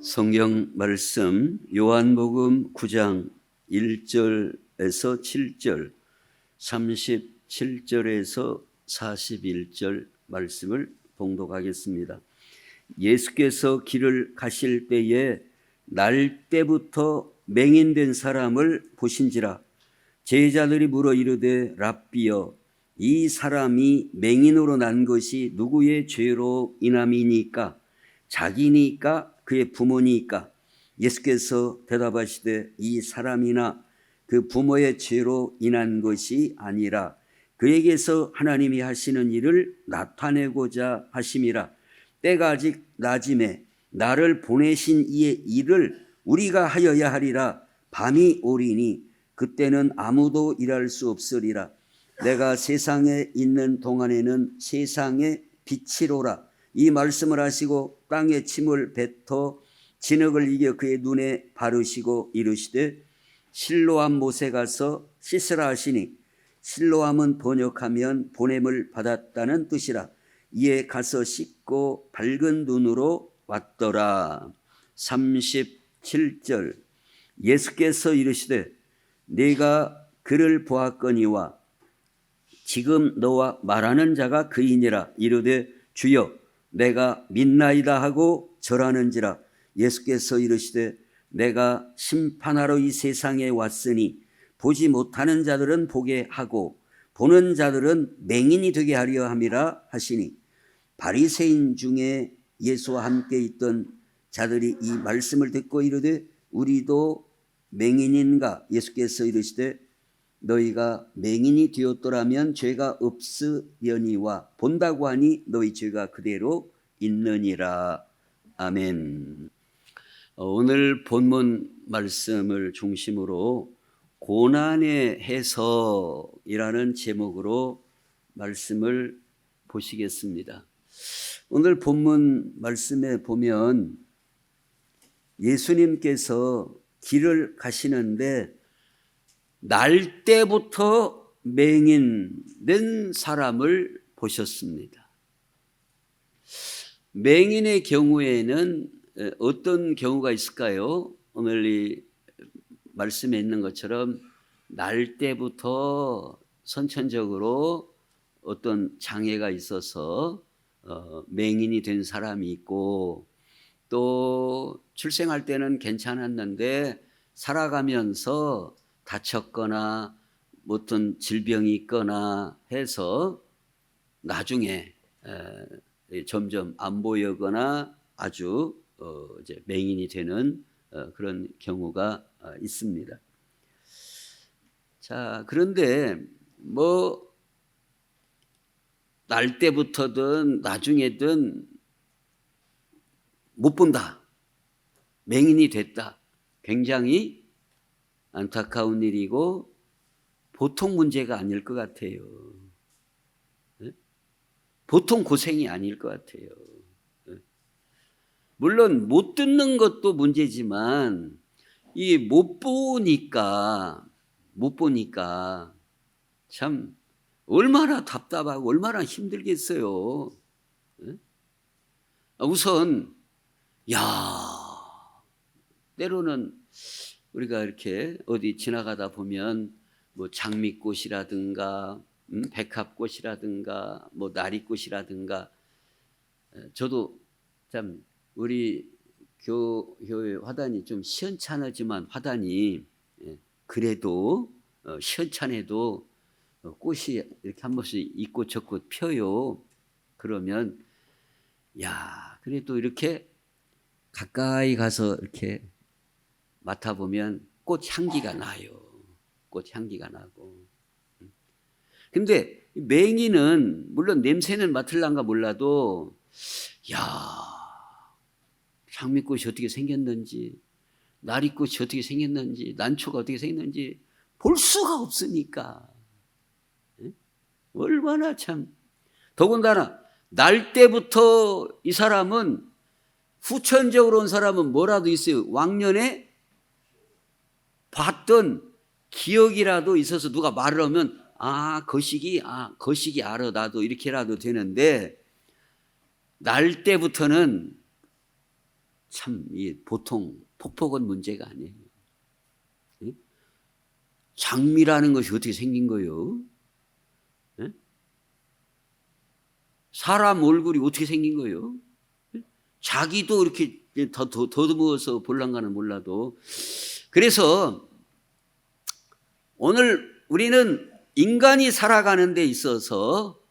성경 말씀 요한복음 9장 1절에서 7절, 37절에서 41절 말씀을 봉독하겠습니다. 예수께서 길을 가실 때에 날 때부터 맹인된 사람을 보신지라. 제자들이 물어 이르되 랍비여, 이 사람이 맹인으로 난 것이 누구의 죄로 인함이니까? 자기니까 그의 부모니까? 예수께서 대답하시되 이 사람이나 그 부모의 죄로 인한 것이 아니라 그에게서 하나님이 하시는 일을 나타내고자 하심이라. 때가 아직 낮음에 나를 보내신 이의 일을 우리가 하여야 하리라. 밤이 오리니 그때는 아무도 일할 수 없으리라. 내가 세상에 있는 동안에는 세상의 빛이로라. 이 말씀을 하시고 땅에 침을 뱉어 진흙을 이겨 그의 눈에 바르시고 이르시되 실로암 못에 가서 씻으라 하시니, 실로암은 번역하면 보냄을 받았다는 뜻이라. 이에 가서 씻고 밝은 눈으로 왔더라. 37절. 예수께서 이르시되 네가 그를 보았거니와 지금 너와 말하는 자가 그이니라. 이르되 주여 내가 믿나이다 하고 절하는지라. 예수께서 이르시되 내가 심판하러 이 세상에 왔으니 보지 못하는 자들은 보게 하고 보는 자들은 맹인이 되게 하려 함이라 하시니, 바리새인 중에 예수와 함께 있던 자들이 이 말씀을 듣고 이르되 우리도 맹인인가? 예수께서 이르시되 너희가 맹인이 되었더라면 죄가 없으려니와 본다고 하니 너희 죄가 그대로 있느니라. 아멘. 오늘 본문 말씀을 중심으로 고난의 해석이라는 제목으로 말씀을 보시겠습니다. 오늘 본문 말씀에 보면 예수님께서 길을 가시는데 날 때부터 맹인된 사람을 보셨습니다. 맹인의 경우에는 어떤 경우가 있을까요? 오늘 이 말씀에 있는 것처럼 날 때부터 선천적으로 어떤 장애가 있어서 맹인이 된 사람이 있고, 또 출생할 때는 괜찮았는데 살아가면서 다쳤거나 어떤 질병이 있거나 해서 나중에 점점 안 보이거나 아주 이제 맹인이 되는 그런 경우가 있습니다. 자, 그런데 뭐 날 때부터든 나중에든 못 본다, 맹인이 됐다, 굉장히 안타까운 일이고 보통 문제가 아닐 것 같아요. 보통 고생이 아닐 것 같아요. 물론 못 듣는 것도 문제지만 이 못 보니까 참 얼마나 답답하고 얼마나 힘들겠어요. 우선 때로는 우리가 이렇게 어디 지나가다 보면 뭐 장미꽃이라든가 백합꽃이라든가 뭐 나리꽃이라든가, 저도 참 우리 교회 화단이 좀 시원찮지만 화단이 그래도 시원찮아도 꽃이 이렇게 한 번씩 이꽃 저꽃 펴요. 그러면 그래도 이렇게 가까이 가서 이렇게 맡아보면 꽃 향기가 나요. 꽃 향기가 나고. 근데 맹인은 물론 냄새는 맡을란가 몰라도 장미꽃이 어떻게 생겼는지, 나리꽃이 어떻게 생겼는지, 난초가 어떻게 생겼는지 볼 수가 없으니까. 얼마나 참. 더군다나 날 때부터 이 사람은, 후천적으로 온 사람은 뭐라도 있어요. 왕년에 봤던 기억이라도 있어서 누가 말을 하면 거시기 알아, 나도 이렇게라도 되는데, 날 때부터는 참 보통 폭폭은 문제가 아니에요. 장미라는 것이 어떻게 생긴 거예요? 사람 얼굴이 어떻게 생긴 거예요? 자기도 이렇게 더듬어서 볼랑가는 몰라도. 그래서 오늘 우리는 인간이 살아가는 데 있어서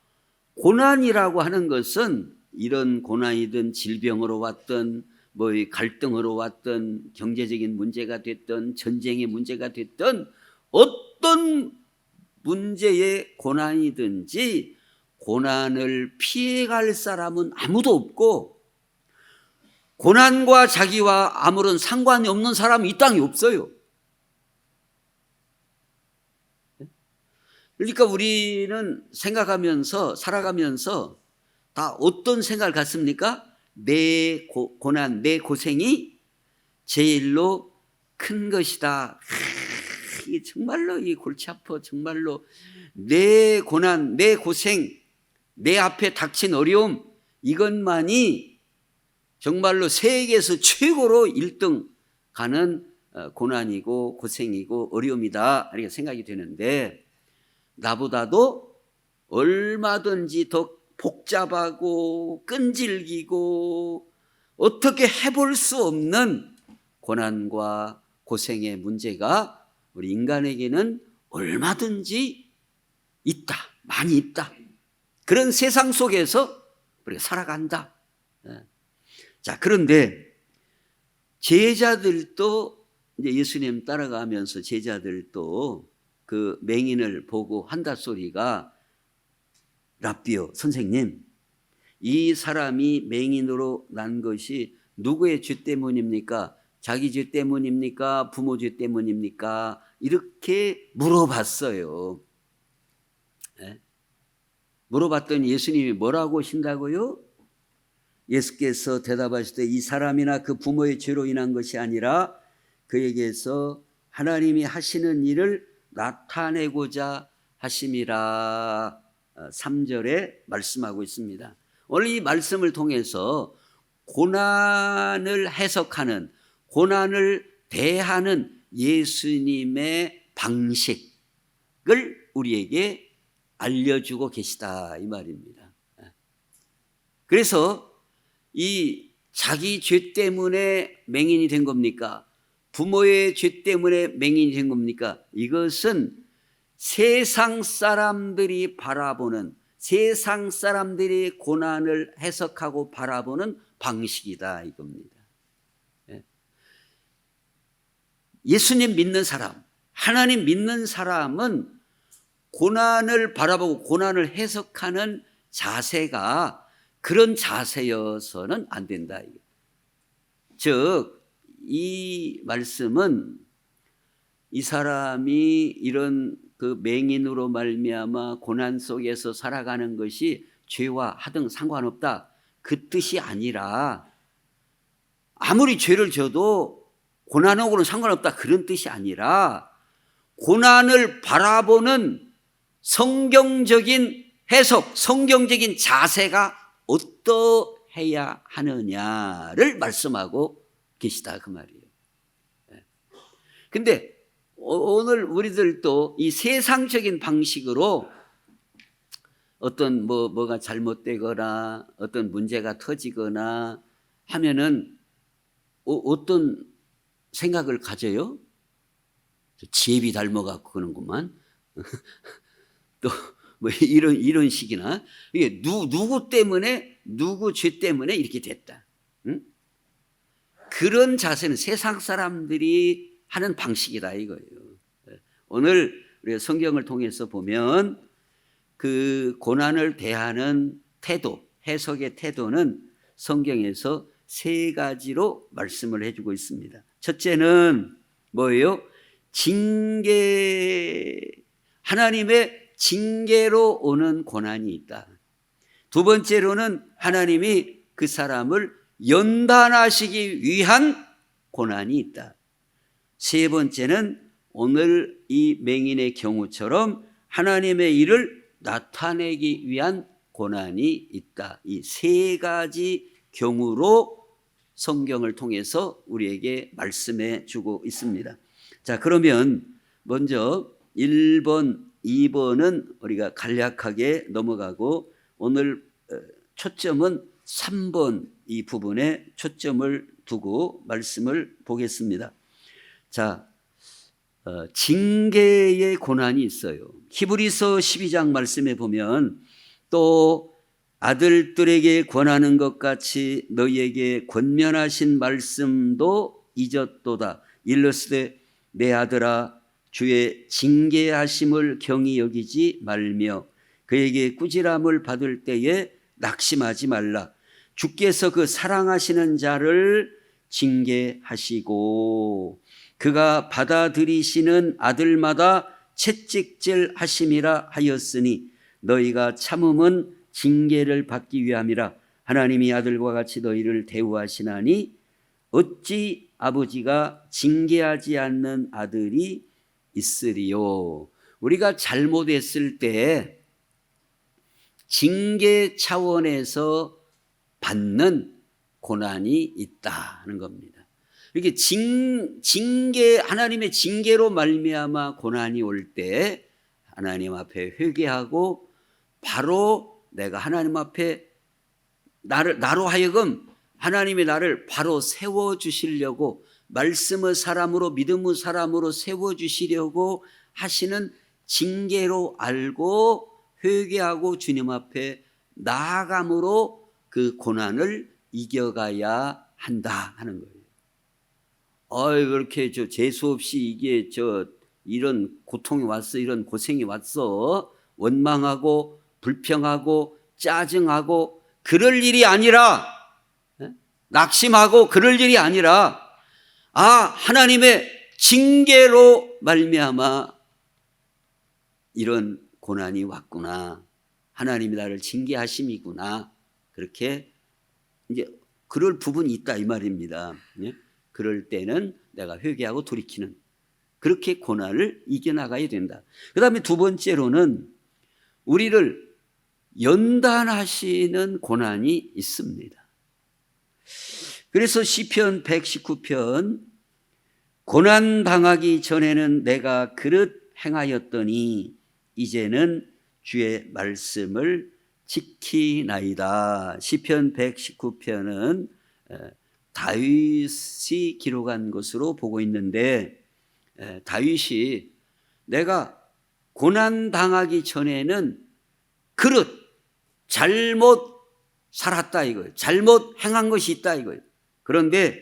고난이라고 하는 것은 이런 고난이든 질병으로 왔든 뭐 갈등으로 왔든 경제적인 문제가 됐든 전쟁의 문제가 됐든 어떤 문제의 고난이든지 고난을 피해갈 사람은 아무도 없고 고난과 자기와 아무런 상관이 없는 사람이 이 땅에 없어요. 그러니까 우리는 생각하면서 살아가면서 다 어떤 생각을 갖습니까? 내 고난, 내 고생이 제일로 큰 것이다. 이게 정말로 이 골치 아파. 정말로 내 고난, 내 고생, 내 앞에 닥친 어려움, 이것만이 정말로 세계에서 최고로 1등 가는 고난이고 고생이고 어려움이다 이렇게 생각이 되는데, 나보다도 얼마든지 더 복잡하고 끈질기고 어떻게 해볼 수 없는 고난과 고생의 문제가 우리 인간에게는 얼마든지 있다, 많이 있다. 그런 세상 속에서 우리가 살아간다. 자, 그런데 제자들도 이제 예수님 따라가면서 제자들도 그 맹인을 보고 한다 소리가, 랍비요, 선생님, 이 사람이 맹인으로 난 것이 누구의 죄 때문입니까? 자기 죄 때문입니까? 부모 죄 때문입니까? 이렇게 물어봤어요. 네? 물어봤더니 예수님이 뭐라고 하신다고요? 예수께서 대답하시되 이 사람이나 그 부모의 죄로 인한 것이 아니라 그에게서 하나님이 하시는 일을 나타내고자 하심이라. 3절에 말씀하고 있습니다. 오늘 이 말씀을 통해서 고난을 해석하는, 고난을 대하는 예수님의 방식을 우리에게 알려주고 계시다 이 말입니다. 그래서 이 자기 죄 때문에 맹인이 된 겁니까? 부모의 죄 때문에 맹인이 된 겁니까? 이것은 세상 사람들이 바라보는, 세상 사람들이 고난을 해석하고 바라보는 방식이다 이겁니다. 예수님 믿는 사람, 하나님 믿는 사람은 고난을 바라보고 고난을 해석하는 자세가 그런 자세여서는 안 된다. 즉, 이 말씀은 이 사람이 이런 그 맹인으로 말미암아 고난 속에서 살아가는 것이 죄와 하등 상관없다, 그 뜻이 아니라, 아무리 죄를 져도 고난하고는 상관없다, 그런 뜻이 아니라 고난을 바라보는 성경적인 해석, 성경적인 자세가 어떠해야 하느냐를 말씀하고 계시다 그 말이에요. 근데 오늘 우리들도 이 세상적인 방식으로 어떤 뭐가 잘못되거나 어떤 문제가 터지거나 하면은 어떤 생각을 가져요? 지혜비 닮아갖고 그러는구만. 또 뭐 이런 식이나, 이게 누구 때문에, 누구 죄 때문에 이렇게 됐다. 응? 그런 자세는 세상 사람들이 하는 방식이다 이거예요. 오늘 우리가 성경을 통해서 보면 그 고난을 대하는 태도, 해석의 태도는 성경에서 3가지로 말씀을 해주고 있습니다. 첫째는 뭐예요? 징계, 하나님의 징계로 오는 고난이 있다. 두 번째로는 하나님이 그 사람을 연단하시기 위한 고난이 있다. 세 번째는 오늘 이 맹인의 경우처럼 하나님의 일을 나타내기 위한 고난이 있다. 이 3가지 경우로 성경을 통해서 우리에게 말씀해 주고 있습니다. 자, 그러면 먼저 1번, 2번은 우리가 간략하게 넘어가고 오늘 초점은 3번 이 부분에 초점을 두고 말씀을 보겠습니다. 자, 징계의 고난이 있어요. 히브리서 12장 말씀에 보면 또 아들들에게 권하는 것 같이 너희에게 권면하신 말씀도 잊었도다. 일러스되 내 아들아 주의 징계하심을 경히 여기지 말며 그에게 꾸지람을 받을 때에 낙심하지 말라. 주께서 그 사랑하시는 자를 징계하시고 그가 받아들이시는 아들마다 채찍질 하심이라 하였으니 너희가 참음은 징계를 받기 위함이라. 하나님이 아들과 같이 너희를 대우하시나니 어찌 아버지가 징계하지 않는 아들이 있으리요. 우리가 잘못했을 때 징계 차원에서 받는 고난이 있다는 겁니다. 이렇게 징계, 하나님의 징계로 말미암아 고난이 올 때 하나님 앞에 회개하고 바로 내가 하나님 앞에 나로 하여금 하나님이 나를 바로 세워주시려고 말씀의 사람으로 믿음의 사람으로 세워주시려고 하시는 징계로 알고 회개하고 주님 앞에 나아감으로 그 고난을 이겨가야 한다 하는 거예요. 그렇게 재수 없이 이게 이런 고통이 왔어, 이런 고생이 왔어. 원망하고 불평하고 짜증하고 그럴 일이 아니라, 낙심하고 그럴 일이 아니라, 하나님의 징계로 말미암아 이런 고난이 왔구나. 하나님이 나를 징계하심이구나. 그렇게 이제 그럴 부분이 있다 이 말입니다. 그럴 때는 내가 회개하고 돌이키는 그렇게 고난을 이겨나가야 된다. 그 다음에 두 번째로는 우리를 연단하시는 고난이 있습니다. 그래서 시편 119편 고난당하기 전에는 내가 그릇 행하였더니 이제는 주의 말씀을 지키나이다. 시편 119편은 다윗이 기록한 것으로 보고 있는데 다윗이 내가 고난당하기 전에는 그릇 잘못 살았다 이거예요. 잘못 행한 것이 있다 이거예요. 그런데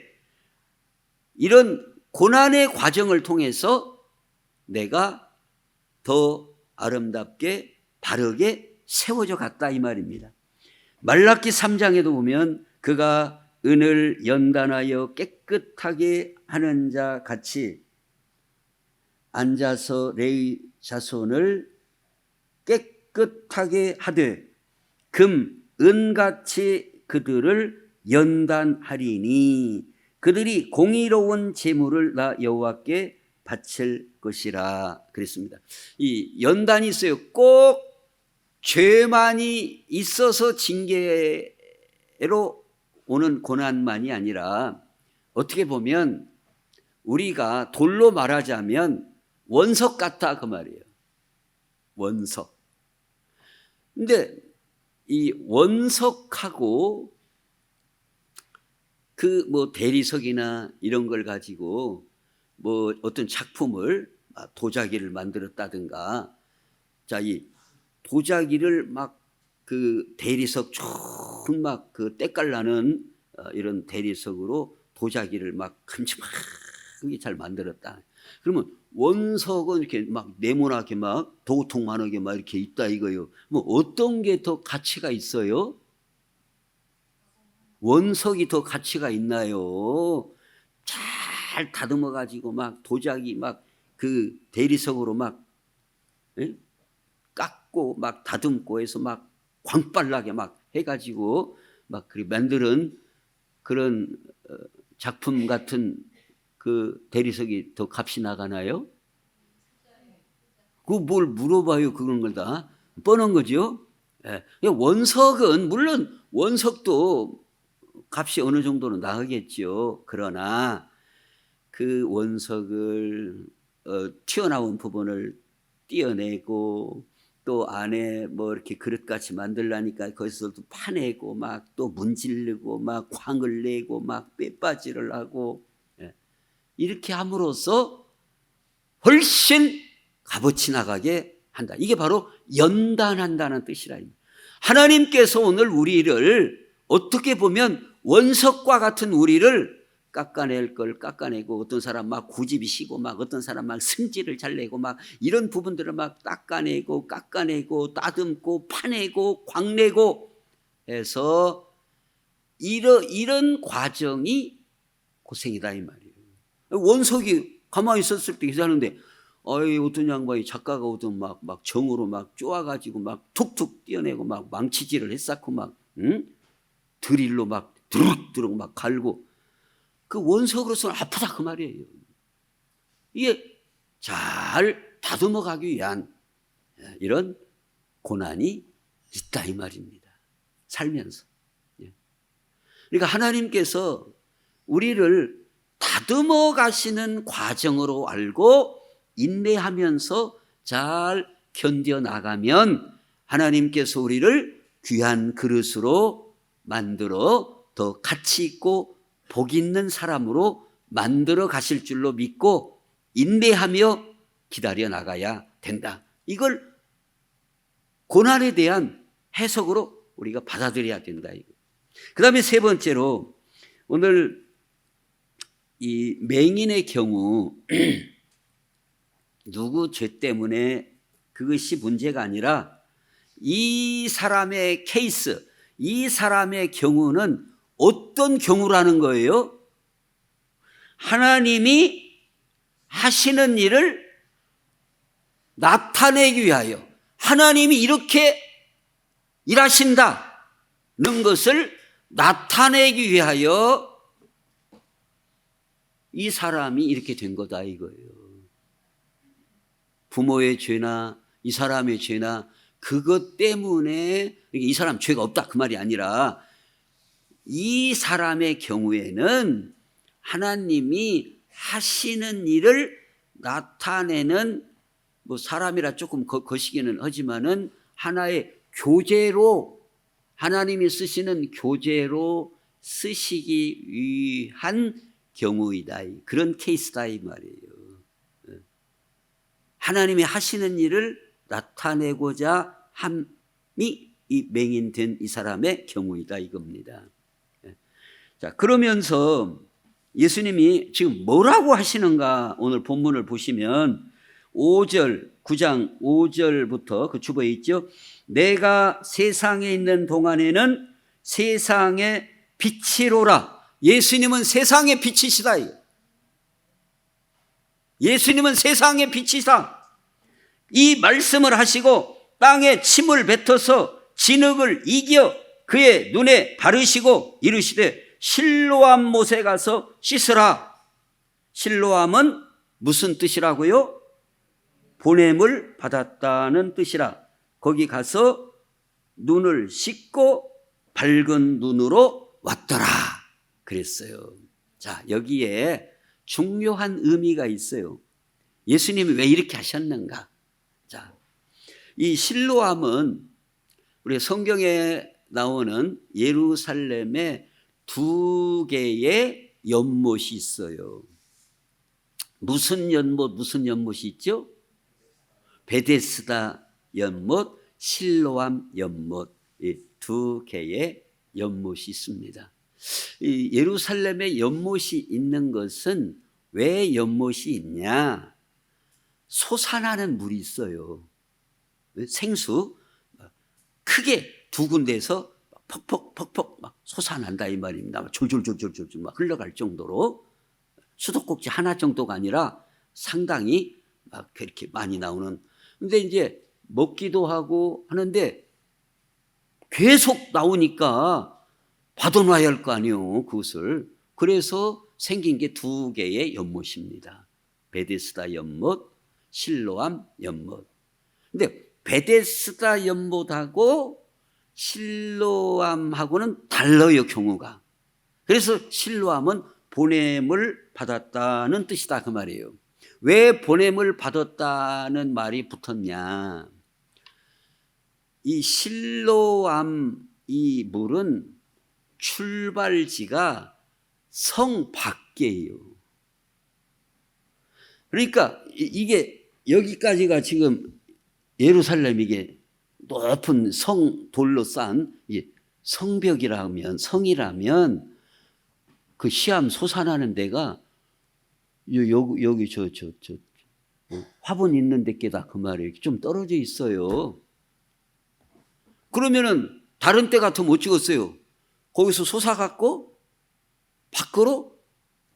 이런 고난의 과정을 통해서 내가 더 아름답게 바르게 세워져 갔다 이 말입니다. 말라기 3장에도 보면 그가 은을 연단하여 깨끗하게 하는 자 같이 앉아서 레위 자손을 깨끗하게 하되 금, 은같이 그들을 연단하리니 그들이 공의로운 제물을 나 여호와께 바칠 것이라 그랬습니다. 이 연단이 있어요. 꼭 죄만이 있어서 징계로 오는 고난만이 아니라 어떻게 보면 우리가 돌로 말하자면 원석 같다 그 말이에요. 원석. 근데 이 원석하고 그 대리석이나 이런 걸 가지고 어떤 작품을 도자기를 만들었다든가, 자, 이 도자기를 그 대리석 좋은 그 때깔나는 이런 대리석으로 도자기를 큼직하게 잘 만들었다. 그러면 원석은 이렇게 네모나게 도통만하게 이렇게 있다 이거요. 어떤 게 더 가치가 있어요? 원석이 더 가치가 있나요? 잘 다듬어 가지고 도자기 그 대리석으로 깎고 다듬고 해서 광빨나게 해가지고 그렇게 만드는 그런 작품 같은 그 대리석이 더 값이 나가나요? 그 뭘 물어봐요. 그런 걸 다 뻔한 거죠. 원석은 물론 원석도 값이 어느 정도는 나가겠죠. 그러나 그 원석을 튀어나온 부분을 떼어내고 또 안에 뭐 이렇게 그릇같이 만들라니까 거기서 또 파내고 막 또 문지르고 막 광을 내고 막 빼빠지를 하고 이렇게 함으로써 훨씬 값어치 나가게 한다. 이게 바로 연단한다는 뜻이라. 하나님께서 오늘 우리를 어떻게 보면 원석과 같은 우리를 깎아낼 걸 깎아내고, 어떤 사람 막 고집이 시고 막 어떤 사람 막 승질을 잘 내고 막 이런 부분들을 막 깎아내고 따듬고 파내고 광내고 해서 이런 과정이 고생이다 이 말이에요. 원석이 가만히 있었을 때 계산하는데 어떤 양반이 작가가 오든 막 정으로 막 쪼아가지고 막 툭툭 띄어내고 막 망치질을 했었고 막 드릴로 막 드륵드륵 막 갈고 그 원석으로서는 아프다 그 말이에요. 이게 잘 다듬어 가기 위한 이런 고난이 있다 이 말입니다. 살면서. 그러니까 하나님께서 우리를 다듬어 가시는 과정으로 알고 인내하면서 잘 견뎌 나가면 하나님께서 우리를 귀한 그릇으로 만들어 더 가치 있고 복 있는 사람으로 만들어 가실 줄로 믿고 인내하며 기다려 나가야 된다. 이걸 고난에 대한 해석으로 우리가 받아들여야 된다. 그 다음에 세 번째로 오늘 이 맹인의 경우 누구 죄 때문에 그것이 문제가 아니라 이 사람의 케이스, 이 사람의 경우는 어떤 경우라는 거예요? 하나님이 하시는 일을 나타내기 위하여 하나님이 이렇게 일하신다는 것을 나타내기 위하여 이 사람이 이렇게 된 거다 이거예요. 부모의 죄나 이 사람의 죄나 그것 때문에 이 사람 죄가 없다 그 말이 아니라 이 사람의 경우에는 하나님이 하시는 일을 나타내는 뭐 사람이라 조금 거시기는 하지만은 하나의 교재로 하나님이 쓰시는 교재로 쓰시기 위한 경우이다. 그런 케이스다 이 말이에요. 하나님이 하시는 일을 나타내고자 함이 이 맹인된 이 사람의 경우이다 이겁니다. 자, 그러면서 예수님이 지금 뭐라고 하시는가 오늘 본문을 보시면 9장 5절부터 그 주보에 있죠. 내가 세상에 있는 동안에는 세상의 빛이로라. 예수님은 세상의 빛이시다. 예수님은 세상의 빛이시다. 이 말씀을 하시고 땅에 침을 뱉어서 진흙을 이겨 그의 눈에 바르시고 이르시되 실로암 못에 가서 씻으라. 실로암은 무슨 뜻이라고요? 보냄을 받았다는 뜻이라. 거기 가서 눈을 씻고 밝은 눈으로 왔더라 그랬어요. 자, 여기에 중요한 의미가 있어요. 예수님이 왜 이렇게 하셨는가? 자, 이 실로암은 우리 성경에 나오는 예루살렘에 두 개의 연못이 있어요. 무슨 연못이 있죠? 베데스다 연못, 실로암 연못, 이 두 개의 연못이 있습니다. 이 예루살렘에 연못이 있는 것은 왜 연못이 있냐? 솟아나는 물이 있어요. 생수 크게 두 군데에서 퍽퍽 막 솟아난다 이 말입니다. 졸졸졸졸 막 흘러갈 정도로 수도꼭지 하나 정도가 아니라 상당히 막 그렇게 많이 나오는. 근데 이제 먹기도 하고 하는데 계속 나오니까 받아놔야 할 거 아니에요, 그것을. 그래서 생긴 게 두 개의 연못입니다. 베데스다 연못, 실로암 연못. 근데 베데스다 연못하고 실로암하고는 달라요, 경우가. 그래서 실로암은 보냄을 받았다는 뜻이다 그 말이에요. 왜 보냄을 받았다는 말이 붙었냐? 이 실로암 이 물은 출발지가 성 밖이에요. 그러니까 이게 여기까지가 지금 예루살렘 이게 높은 성 돌로 쌓은 성벽이라면 성이라면 그 시암 솟아나는 데가 여기 저 화분 있는 데께다 그 말이에요. 좀 떨어져 있어요. 그러면은 다른 때 같으면 못 찍었어요. 거기서 솟아갖고 밖으로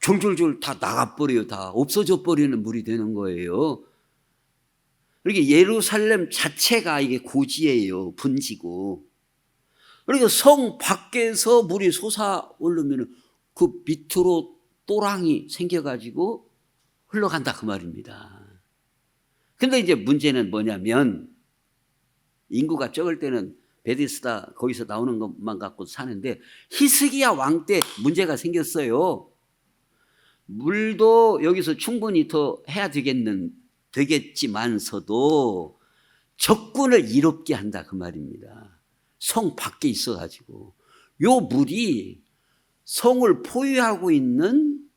졸졸졸 다 나가버려요. 다 없어져 버리는 물이 되는 거예요. 그러니까 예루살렘 자체가 이게 고지예요. 분지고. 그러니까 성 밖에서 물이 솟아오르면 그 밑으로 또랑이 생겨가지고 흘러간다 그 말입니다. 근데 이제 문제는 뭐냐면 인구가 적을 때는 베데스다 거기서 나오는 것만 갖고 사는데 히스기야 왕 때 문제가 생겼어요. 물도 여기서 충분히 더 해야 되겠지만서도 적군을 이롭게 한다 그 말입니다. 성 밖에 있어가지고 요 물이 성을 포위하고 있는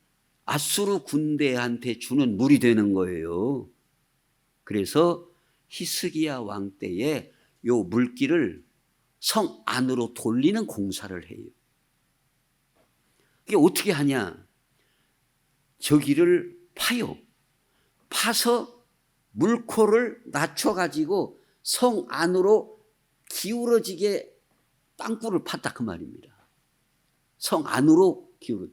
아수르 군대한테 주는 물이 되는 거예요. 그래서 히스기야 왕 때에 요 물길을 성 안으로 돌리는 공사를 해요. 이게 어떻게 하냐? 저기를 파요. 파서 물코를 낮춰가지고 성 안으로 기울어지게 땅굴을 팠다 그 말입니다. 성 안으로 기울어.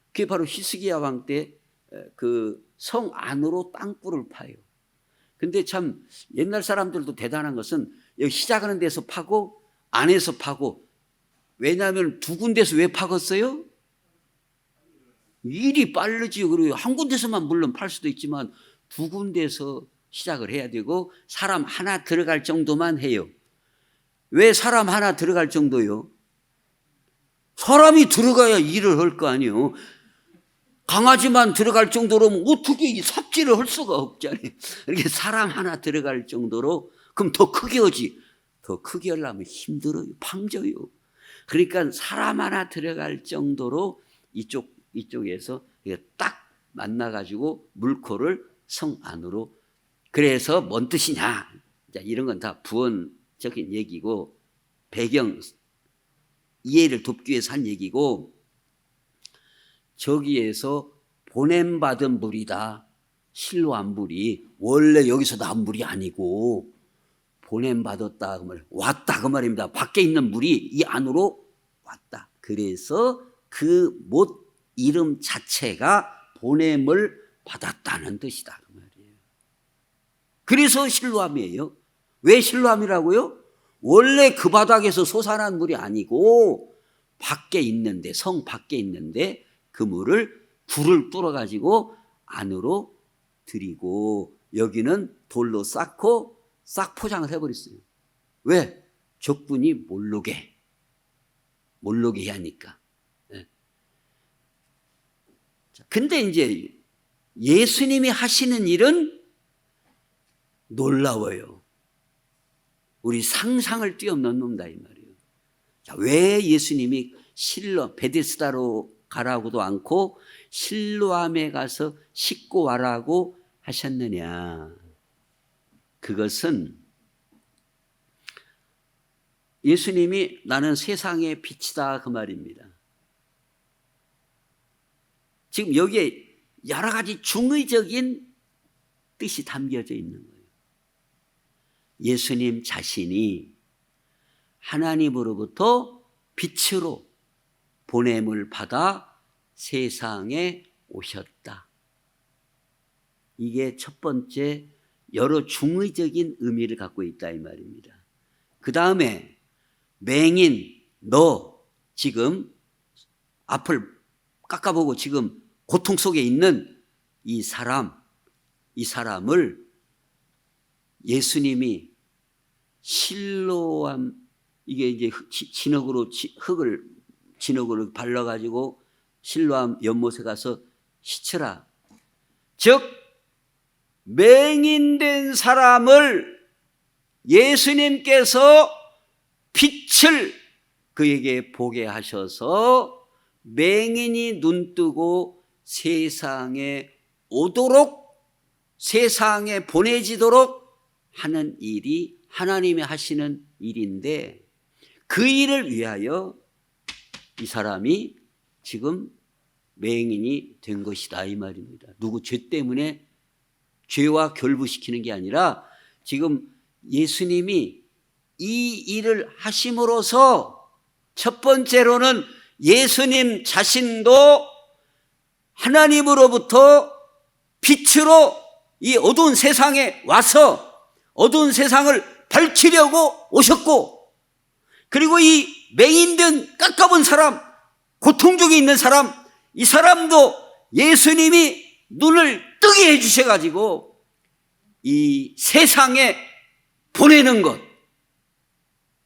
그게 바로 히스기야 왕 때 그 성 안으로 땅굴을 파요. 근데 참 옛날 사람들도 대단한 것은 여기 시작하는 데서 파고 안에서 파고. 왜냐하면 두 군데서 왜 파겠어요? 일이 빠르지. 그리고 한 군데서만 물론 팔 수도 있지만 두 군데서 시작을 해야 되고 사람 하나 들어갈 정도만 해요. 왜 사람 하나 들어갈 정도요? 사람이 들어가야 일을 할 거 아니에요. 강아지만 들어갈 정도로면 어떻게 이 삽질을 할 수가 없잖아요. 이렇게 사람 하나 들어갈 정도로 그럼 더 크게 하지. 더 크게 하려면 힘들어요. 방져요. 그러니까 사람 하나 들어갈 정도로 이쪽에서 딱 만나가지고 물코를 성 안으로. 그래서 뭔 뜻이냐? 이런 건 다 부언적인 얘기고 배경 이해를 돕기 위해서 한 얘기고 저기에서 보냄받은 물이다. 실로암 물이 원래 여기서 나온 물이 아니고 보냄받았다 그 말, 왔다 그 말입니다. 밖에 있는 물이 이 안으로 왔다. 그래서 그 못 이름 자체가 보냄을 받았다는 뜻이다 그 말이에요. 그래서 실로암이에요. 왜 실로암이라고요? 원래 그 바닥에서 솟아난 물이 아니고 밖에 있는데 성 밖에 있는데 그 물을 굴을 뚫어가지고 안으로 들이고 여기는 돌로 쌓고 싹 포장을 해버렸어요. 왜? 적군이 모르게 해야 하니까. 근데 이제 예수님이 하시는 일은 놀라워요. 우리 상상을 뛰어넘는다 이 말이에요. 자, 왜 예수님이 베데스다로 가라고도 않고 실로암에 가서 씻고 와라고 하셨느냐? 그것은 예수님이 나는 세상의 빛이다 그 말입니다. 지금 여기에 여러 가지 중의적인 뜻이 담겨져 있는 거예요. 예수님 자신이 하나님으로부터 빛으로 보냄을 받아 세상에 오셨다. 이게 첫 번째 여러 중의적인 의미를 갖고 있다 이 말입니다. 그 다음에 맹인 너 지금 앞을 깎아보고 지금 고통 속에 있는 이 사람을 예수님이 실로암 이게 이제 진흙으로 흙을 진흙으로 발라가지고 실로암 연못에 가서 씻으라. 즉 맹인된 사람을 예수님께서 빛을 그에게 보게 하셔서 맹인이 눈뜨고 세상에 오도록, 세상에 보내지도록 하는 일이 하나님이 하시는 일인데, 그 일을 위하여 이 사람이 지금 맹인이 된 것이다 이 말입니다. 누구 죄 때문에 죄와 결부시키는 게 아니라 지금 예수님이 이 일을 하심으로써 첫 번째로는 예수님 자신도 하나님으로부터 빛으로 이 어두운 세상에 와서 어두운 세상을 밝히려고 오셨고, 그리고 이 맹인된 깎아본 사람, 고통 중에 있는 사람, 이 사람도 예수님이 눈을 뜨게 해주셔가지고 이 세상에 보내는 것,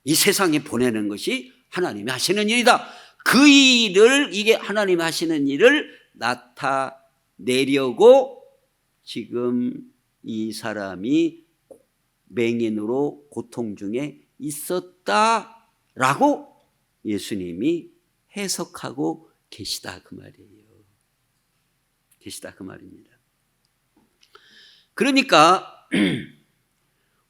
이 세상에 보내는 것이 하나님이 하시는 일이다. 그 일을, 이게 하나님이 하시는 일을 나타내려고 지금 이 사람이 맹인으로 고통 중에 있었다라고 예수님이 해석하고 계시다 그 말이에요. 계시다 그 말입니다. 그러니까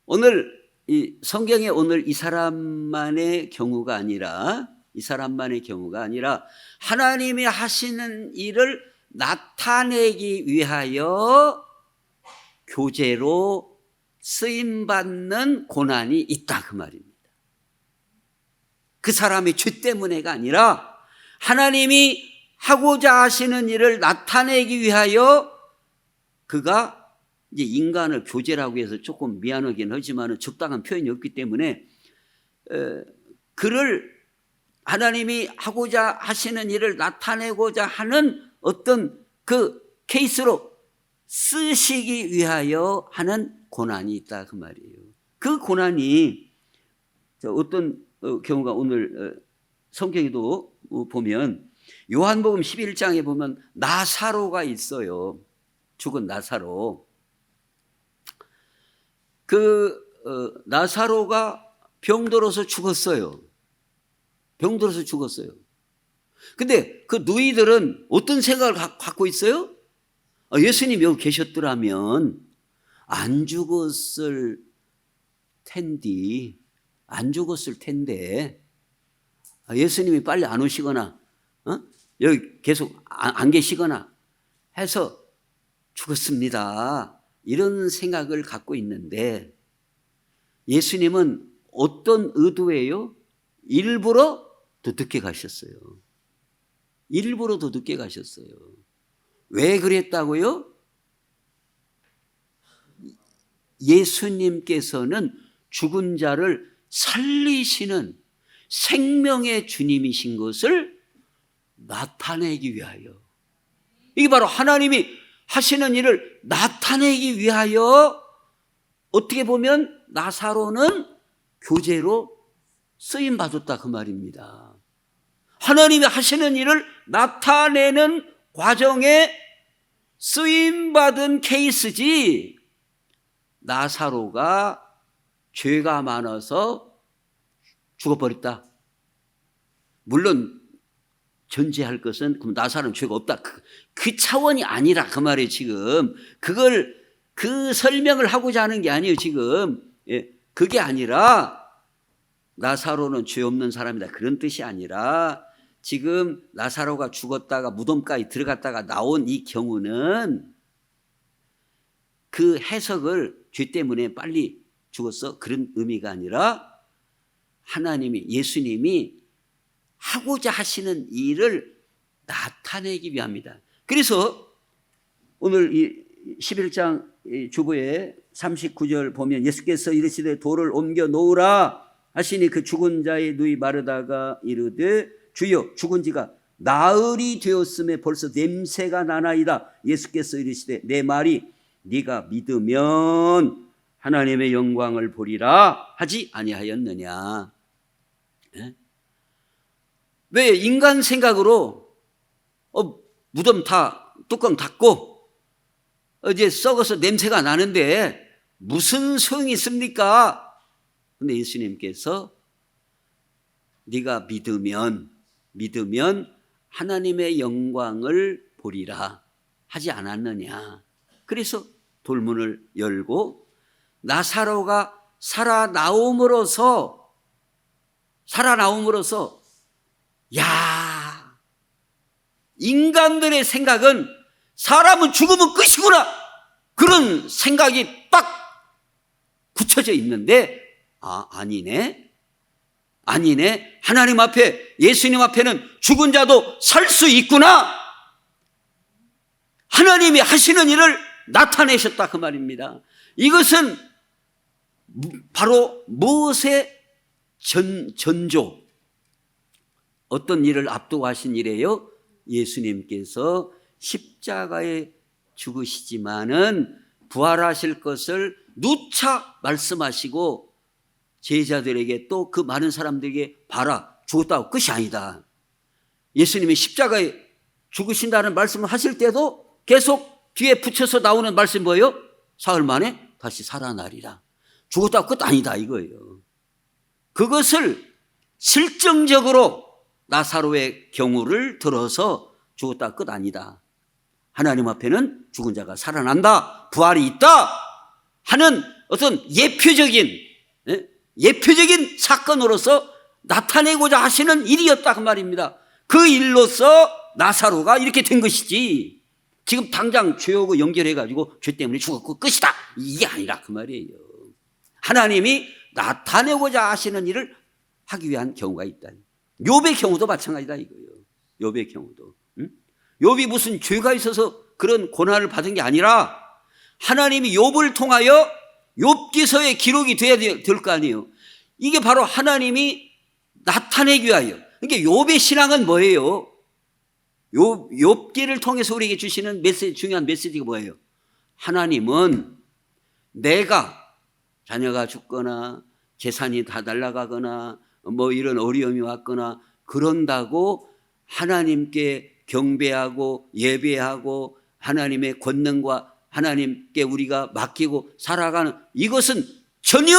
오늘 이 성경에 오늘 이 사람만의 경우가 아니라, 이 사람만의 경우가 아니라 하나님이 하시는 일을 나타내기 위하여 교제로 쓰임받는 고난이 있다 그 말입니다. 그 사람의 죄 때문에가 아니라 하나님이 하고자 하시는 일을 나타내기 위하여 그가 이제 인간을 교제라고 해서 조금 미안하긴 하지만 적당한 표현이 없기 때문에 그를 하나님이 하고자 하시는 일을 나타내고자 하는 어떤 그 케이스로 쓰시기 위하여 하는 고난이 있다 그 말이에요. 그 고난이 어떤 경우가 오늘 성경에도 보면 요한복음 11장에 보면 나사로가 있어요. 죽은 나사로. 나사로가 병들어서 죽었어요. 병들어서 죽었어요. 근데 그 누이들은 어떤 생각을 갖고 있어요? 예수님 여기 계셨더라면 안 죽었을 텐데, 안 죽었을 텐데, 예수님이 빨리 안 오시거나, 여기 계속 안 계시거나 해서 죽었습니다. 이런 생각을 갖고 있는데, 예수님은 어떤 의도예요? 일부러 더 늦게 가셨어요. 일부러 더 늦게 가셨어요. 왜 그랬다고요? 예수님께서는 죽은 자를 살리시는 생명의 주님이신 것을 나타내기 위하여, 이게 바로 하나님이 하시는 일을 나타내기 위하여 어떻게 보면 나사로는 교제로 쓰임받았다 그 말입니다. 하나님이 하시는 일을 나타내는 과정에 쓰임받은 케이스지, 나사로가 죄가 많아서 죽어버렸다. 물론 전제할 것은 그럼 나사로는 죄가 없다, 그 차원이 아니라 그 말이에요. 지금 그 설명을 하고자 하는 게 아니에요. 지금 그게 아니라 나사로는 죄 없는 사람이다 그런 뜻이 아니라, 지금 나사로가 죽었다가 무덤가에 들어갔다가 나온 이 경우는 그 해석을 죄 때문에 빨리 죽었어 그런 의미가 아니라 하나님이, 예수님이 하고자 하시는 일을 나타내기 위함이다. 그래서 오늘 이 11장 주보에 39절 보면 예수께서 이르시되 돌을 옮겨 놓으라 하시니 그 죽은 자의 누이 마르다가 이르되 주여 죽은 지가 나흘이 되었음에 벌써 냄새가 나나이다. 예수께서 이르시되 내 말이 네가 믿으면 하나님의 영광을 보리라 하지 아니하였느냐. 왜 인간 생각으로 무덤 다 뚜껑 닫고 이제 썩어서 냄새가 나는데 무슨 소용이 있습니까? 근데 예수님께서 네가 믿으면 하나님의 영광을 보리라 하지 않았느냐. 그래서 돌문을 열고 나사로가 살아나옴으로써 야, 인간들의 생각은 사람은 죽으면 끝이구나, 그런 생각이 딱 굳혀져 있는데 아니네. 하나님 앞에, 예수님 앞에는 죽은 자도 살 수 있구나. 하나님이 하시는 일을 나타내셨다 그 말입니다. 이것은 바로 무엇의 전조, 어떤 일을 앞두고 하신 일이에요? 예수님께서 십자가에 죽으시지만은 부활하실 것을 누차 말씀하시고 제자들에게 또 그 많은 사람들에게 봐라, 죽었다고 끝이 아니다. 예수님이 십자가에 죽으신다는 말씀을 하실 때도 계속 뒤에 붙여서 나오는 말씀이 뭐예요? 사흘 만에 다시 살아나리라. 죽었다고 끝 아니다 이거예요. 그것을 실정적으로 나사로의 경우를 들어서 죽었다고 끝 아니다, 하나님 앞에는 죽은 자가 살아난다, 부활이 있다 하는 어떤 예표적인 사건으로서 나타내고자 하시는 일이었다 그 말입니다. 그 일로서 나사로가 이렇게 된 것이지, 지금 당장 죄하고 연결해가지고 죄 때문에 죽었고 끝이다 이게 아니라 그 말이에요. 하나님이 나타내고자 하시는 일을 하기 위한 경우가 있다. 욥의 경우도 마찬가지다 이거예요. 욥의 경우도, 욥이 무슨 죄가 있어서 그런 고난을 받은 게 아니라 하나님이 욥을 통하여 욥기서의 기록이 돼야 될 거 아니에요. 이게 바로 하나님이 나타내기 위하여. 그러니까 욥의 신앙은 뭐예요? 욥기를 통해서 우리에게 주시는 메시지, 중요한 메시지가 뭐예요? 하나님은 내가 자녀가 죽거나 재산이 다 날아가거나 뭐 이런 어려움이 왔거나 그런다고 하나님께 경배하고 예배하고 하나님의 권능과 하나님께 우리가 맡기고 살아가는, 이것은 전혀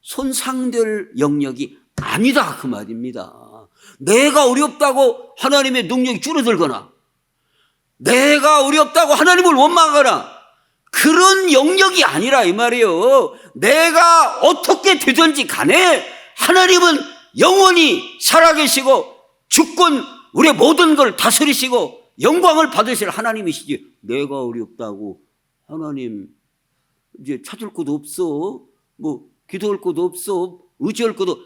손상될 영역이 아니다 그 말입니다. 내가 어렵다고 하나님의 능력이 줄어들거나 내가 어렵다고 하나님을 원망하거나 그런 영역이 아니라 이 말이에요. 내가 어떻게 되든지 간에 하나님은 영원히 살아계시고 주권, 우리의 모든 걸 다스리시고 영광을 받으실 하나님이시지, 내가 어렵다고 하나님 이제 찾을 곳 없어, 뭐 기도할 곳 없어, 의지할 곳도,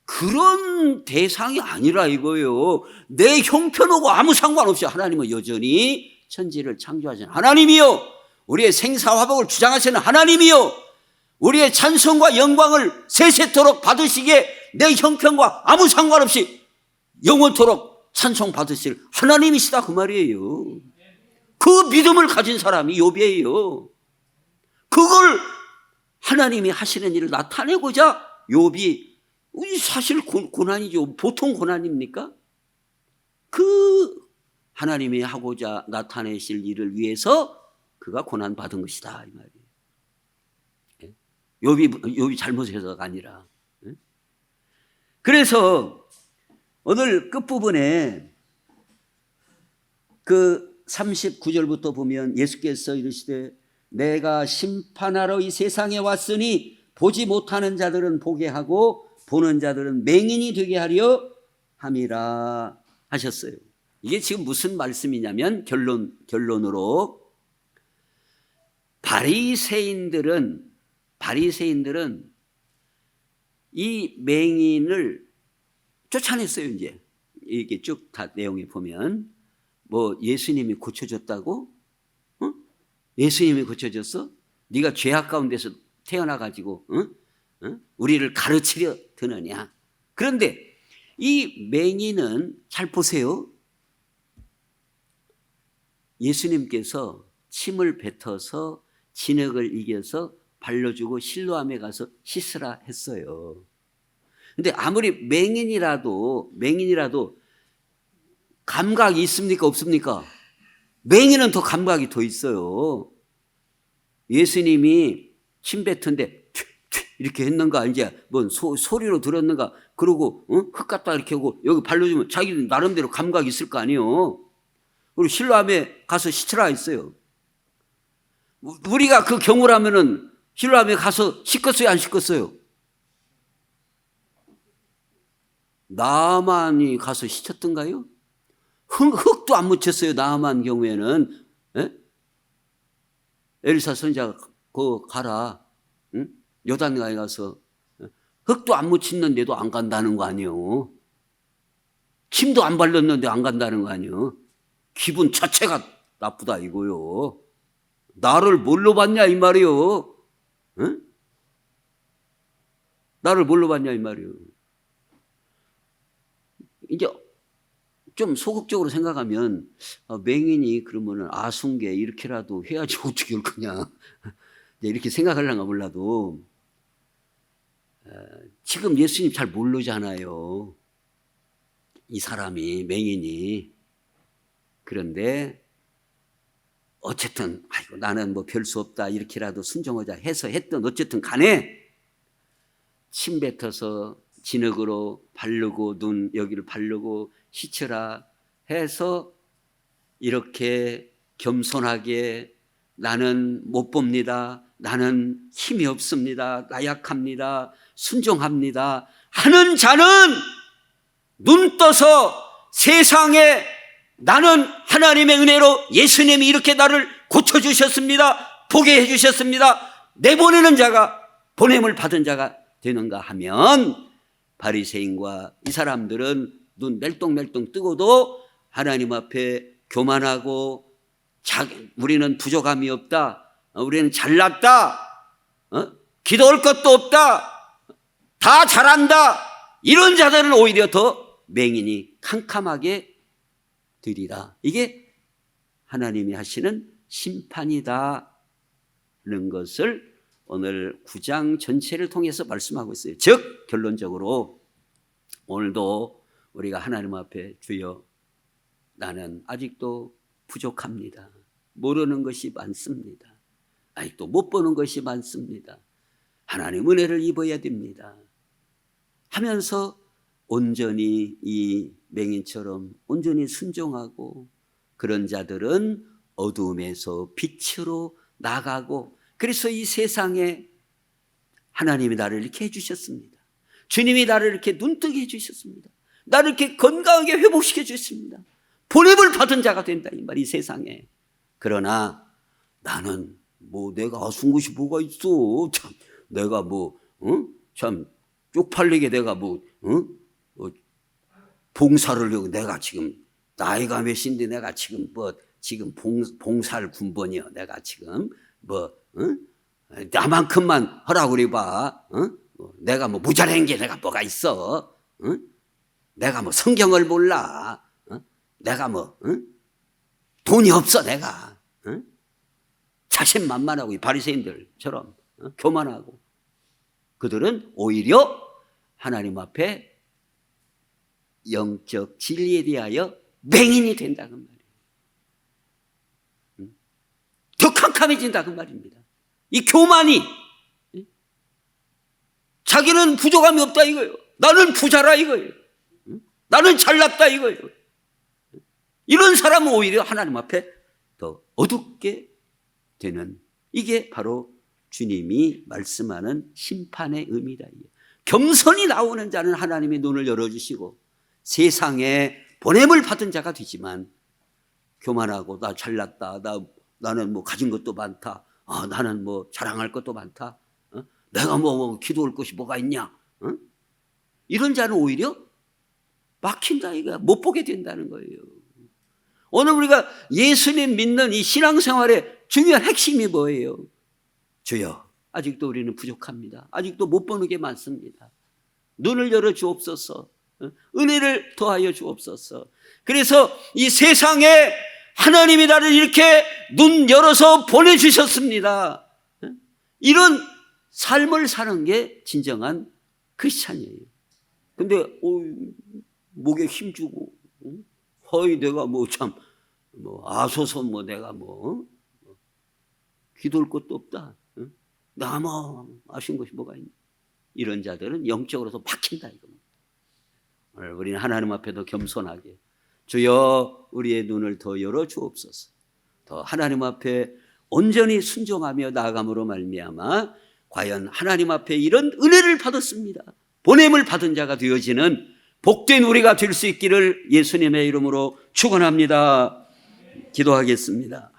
그런 대상이 아니라 이거예요. 내 형편하고 아무 상관없이 하나님은 여전히 천지를 창조하시는 하나님이요, 우리의 생사화복을 주장하시는 하나님이요, 우리의 찬송과 영광을 세세토록 받으시기에 내 형편과 아무 상관없이 영원토록 찬송 받으실 하나님이시다 그 말이에요. 그 믿음을 가진 사람이 욥이에요. 그걸 하나님이 하시는 일을 나타내고자 욥이, 사실 고난이죠. 보통 고난입니까? 그 하나님이 하고자 나타내실 일을 위해서 그가 고난받은 것이다 이 말이에요. 욥이 잘못해서가 아니라. 그래서 오늘 끝부분에 그 39절부터 보면 예수께서 이르시되 내가 심판하러 이 세상에 왔으니 보지 못하는 자들은 보게 하고 보는 자들은 맹인이 되게 하려 함이라 하셨어요. 이게 지금 무슨 말씀이냐면 결론으로 바리새인들은 이 맹인을 쫓아냈어요. 이제 이게 쭉 다 내용에 보면 뭐 예수님이 고쳐줬다고? 예수님이 고쳐줬어? 네가 죄악 가운데서 태어나가지고 우리를 가르치려 드느냐? 그런데 이 맹인은 잘 보세요. 예수님께서 침을 뱉어서 진흙을 이겨서 발라주고 실로암에 가서 씻으라 했어요. 근데 아무리 맹인이라도 감각이 있습니까? 없습니까? 맹인은 더 감각이 더 있어요. 예수님이 침 뱉은데 이렇게 했는가, 이제 뭔 소리로 들었는가, 그러고 흙 갖다 이렇게 하고 여기 발라주면 자기 나름대로 감각이 있을 거 아니에요. 그리고 실로암에 가서 씻으라 했어요. 우리가 그 경우라면은 실로암에 가서 씻었어요, 안 씻었어요? 나만이 가서 씻었던가요? 흙도 안 묻혔어요. 나만 경우에는. 에? 엘리사 선지자가 거 가라, 응? 요단강에 가서 흙도 안 묻혔는데도 안 간다는 거 아니에요. 침도 안 발랐는데 안 간다는 거 아니에요. 기분 자체가 나쁘다 이거요. 나를 뭘로 봤냐 이 말이요. 응? 나를 뭘로 봤냐 이 말이요. 이제 좀 소극적으로 생각하면 맹인이 그러면은 아순게 이렇게라도 해야지 어떻게 할 거냐 이렇게 생각하려나 몰라도 지금 예수님 잘 모르잖아요. 이 사람이, 맹인이. 그런데 어쨌든 아이고 나는 뭐 별 수 없다 이렇게라도 순종하자 해서 했던 어쨌든 간에 침 뱉어서 진흙으로 바르고 눈 여기를 바르고 씻으라 해서 이렇게 겸손하게 나는 못 봅니다. 나는 힘이 없습니다. 나약합니다. 순종합니다. 하는 자는 눈 떠서 세상에 나는 하나님의 은혜로 예수님이 이렇게 나를 고쳐주셨습니다. 보게 해주셨습니다. 내보내는 자가, 보냄을 받은 자가 되는가 하면 바리새인과 이 사람들은 눈 멜똥멜똥 뜨고도 하나님 앞에 교만하고 우리는 부족함이 없다, 우리는 잘났다, 기도할 것도 없다, 다 잘한다, 이런 자들은 오히려 더 맹인이 캄캄하게 들이다. 이게 하나님이 하시는 심판이다는 것을 오늘 9장 전체를 통해서 말씀하고 있어요. 즉 결론적으로 오늘도 우리가 하나님 앞에 주여 나는 아직도 부족합니다. 모르는 것이 많습니다. 아직도 못 보는 것이 많습니다. 하나님 은혜를 입어야 됩니다 하면서 온전히 이 맹인처럼 온전히 순종하고, 그런 자들은 어두움에서 빛으로 나가고, 그래서 이 세상에 하나님이 나를 이렇게 해주셨습니다. 주님이 나를 이렇게 눈뜨게 해주셨습니다. 나를 이렇게 건강하게 회복시켜 주셨습니다. 보냄을 받은 자가 된다 이 말이 세상에. 그러나 나는 뭐 내가 아순 것이 뭐가 있어. 참 내가 참 쪽팔리게 내가 봉사를 하고 내가 지금 나이가 몇인데 내가 지금 지금 봉사할 군번이요. 내가 지금 나만큼만 하라고 그래 봐. 내가 모자란 게 내가 뭐가 있어. 내가 성경을 몰라. 내가 돈이 없어 내가. 자신만만하고 이 바리새인들처럼 교만하고, 그들은 오히려 하나님 앞에 영적 진리에 대하여 맹인이 된다 그 말이에요. 더 캄캄해진다 그 말입니다. 이 교만이, 자기는 부족함이 없다 이거예요. 나는 부자라 이거예요. 나는 잘났다 이거예요. 이런 사람은 오히려 하나님 앞에 더 어둡게 되는, 이게 바로 주님이 말씀하는 심판의 의미다. 겸손히 나오는 자는 하나님의 눈을 열어주시고 세상에 보냄을 받은 자가 되지만, 교만하고 나 잘났다, 나는 가진 것도 많다, 나는 자랑할 것도 많다, 내가 기도할 것이 뭐가 있냐, 이런 자는 오히려 막힌다 이거야. 못 보게 된다는 거예요. 오늘 우리가 예수님 믿는 이 신앙생활의 중요한 핵심이 뭐예요? 주여 아직도 우리는 부족합니다. 아직도 못 보는 게 많습니다. 눈을 열어 주옵소서. 은혜를 더하여 주옵소서. 그래서 이 세상에 하나님이 나를 이렇게 눈 열어서 보내주셨습니다. 이런 삶을 사는 게 진정한 크리스찬이에요. 근데 목에 힘주고 허이 내가 뭐 참 아소서 내가 기도할 것도 없다. 나만 아쉬운 것이 뭐가 있니? 이런 자들은 영적으로도 박힌다 이겁니다. 오늘 우리는 하나님 앞에도 겸손하게 주여 우리의 눈을 더 열어 주옵소서. 더 하나님 앞에 온전히 순종하며 나아감으로 말미암아 과연 하나님 앞에 이런 은혜를 받았습니다. 보냄을 받은 자가 되어지는 복된 우리가 될 수 있기를 예수님의 이름으로 축원합니다. 기도하겠습니다.